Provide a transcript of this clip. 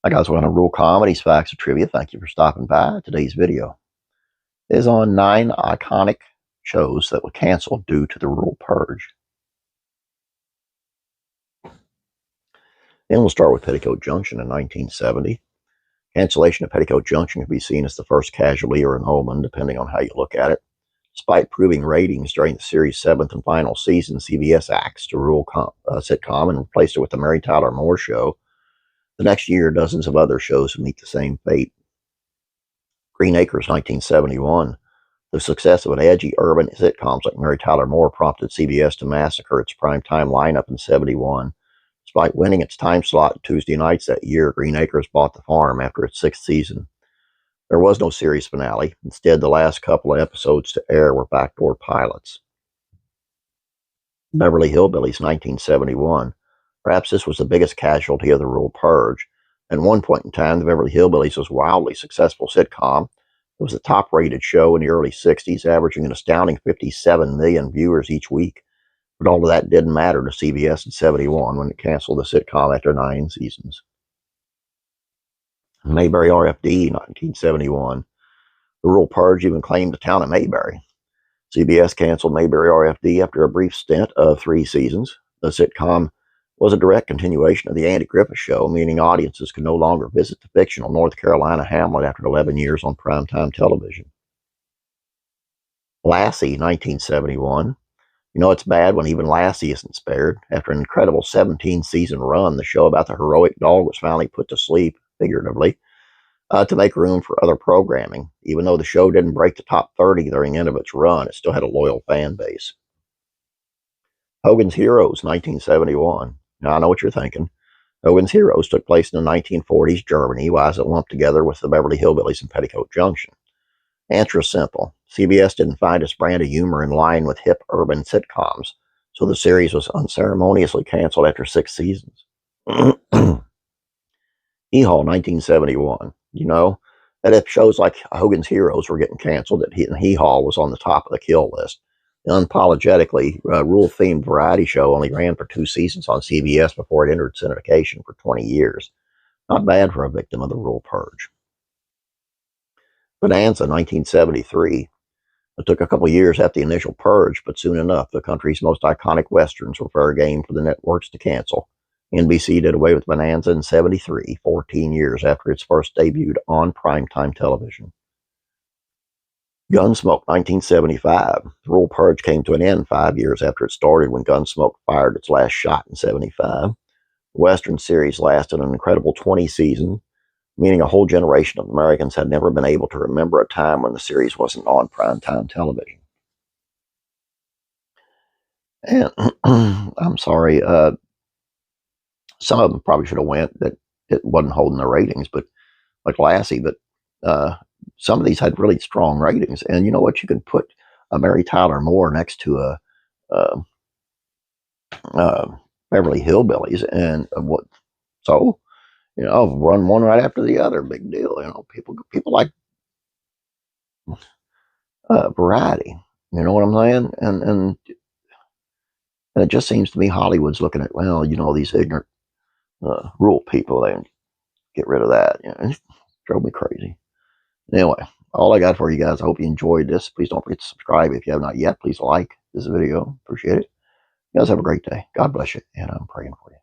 Hi guys, welcome to Rural Comedies, Facts, and Trivia. Thank you for stopping by. Today's video is on 9 iconic shows that were canceled due to the rural purge. And we'll start with Pico Junction in 1970. Cancellation of Pico Junction can be seen as the first casualty or an omen, depending on how you look at it. Despite proving ratings during the series' 7th and final season, CBS axed a rural sitcom and replaced it with the Mary Tyler Moore Show. The next year, dozens of other shows would meet the same fate. Green Acres, 1971. The success of an edgy urban sitcoms like Mary Tyler Moore prompted CBS to massacre its primetime lineup in 71. Despite winning its time slot Tuesday nights that year, Green Acres bought the farm after its 6th season. There was no series finale. Instead, the last couple of episodes to air were backdoor pilots. Beverly Hillbillys, 1971. Perhaps this was the biggest casualty of the rural purge. At one point in time, the Beverly Hillbillys was a wildly successful sitcom. It was a top-rated show in the early 60s, averaging an astounding 57 million viewers each week. But all of that didn't matter to CBS in 71 when it canceled the sitcom after 9 seasons. Mayberry RFD, 1971. The rural purge even claimed the town of Mayberry. CBS canceled Mayberry RFD after a brief stint of 3 seasons. The sitcom was a direct continuation of the Andy Griffith Show, meaning audiences could no longer visit the fictional North Carolina hamlet after 11 years on primetime television. Lassie, 1971. You know it's bad when even Lassie isn't spared. After an incredible 17-season run, the show about the heroic dog was finally put to sleep, figuratively, to make room for other programming. Even though the show didn't break the top 30 during the end of its run, it still had a loyal fan base. Hogans Heroes, 1971. Now, I know what you're thinking. Hogans Heroes took place in the 1940s Germany. Why is it lumped together with the Beverly Hillbillys and Petticoat Junction? Answer is simple. CBS didn't find its brand of humor in line with hip urban sitcoms, so the series was unceremoniously canceled after 6 seasons. Hee-Haw, 1971. You know, that if shows like Hogan's Heroes were getting canceled, that Hee-Haw was on the top of the kill list. Unapologetically, rural-themed variety show only ran for 2 seasons on CBS before it entered syndication for 20 years. Not bad for a victim of the rural purge. Bonanza, 1973. It took a couple years after the initial purge, but soon enough, the country's most iconic westerns were fair game for the networks to cancel. NBC did away with Bonanza in 73, 14 years after its first debuted on primetime television. Gunsmoke, 1975. The rural purge came to an end 5 years after it started when Gunsmoke fired its last shot in 75. The Western series lasted an incredible 20 seasons, meaning a whole generation of Americans had never been able to remember a time when the series wasn't on primetime television. And I'm sorry, some of them probably should have went that it wasn't holding the ratings, but like Lassie, but some of these had really strong ratings. And you know what? You can put a Mary Tyler Moore next to a Beverly Hillbillys, and what? So, you know, run one right after the other. Big deal. You know, people like variety. You know what I'm saying? And it just seems to me Hollywood's looking at, well, you know, these ignorant rural people. They get rid of that. You know, it drove me crazy. Anyway, all I got for you guys. I hope you enjoyed this. Please don't forget to subscribe if you have not yet. Please like this video. Appreciate it. You guys have a great day. God bless you, and I'm praying for you.